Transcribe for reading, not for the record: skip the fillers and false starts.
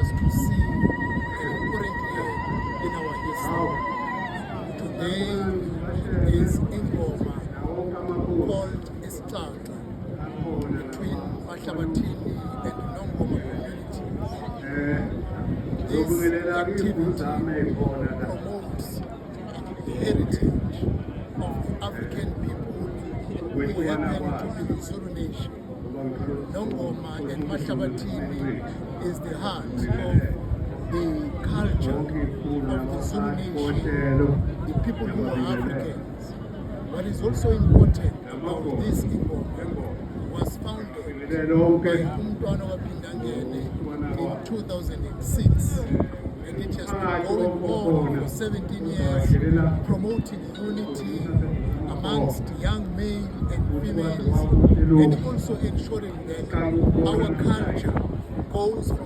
us to see an important year in our history. Today is Ngoma called Islata between Mahlabatini and Ngoma communities. This activity promotes the heritage of the African people who happen to be the Zulu nation. Ngoma and Mahlabatini is the heart of the culture of the Zulu nation, the people who are Africans. What is also important about this Ngoma was founded by Umntwana Wapindangene in 2006, and it has been going on for 17 years, promoting unity amongst young male and females, and also ensuring that our culture goes from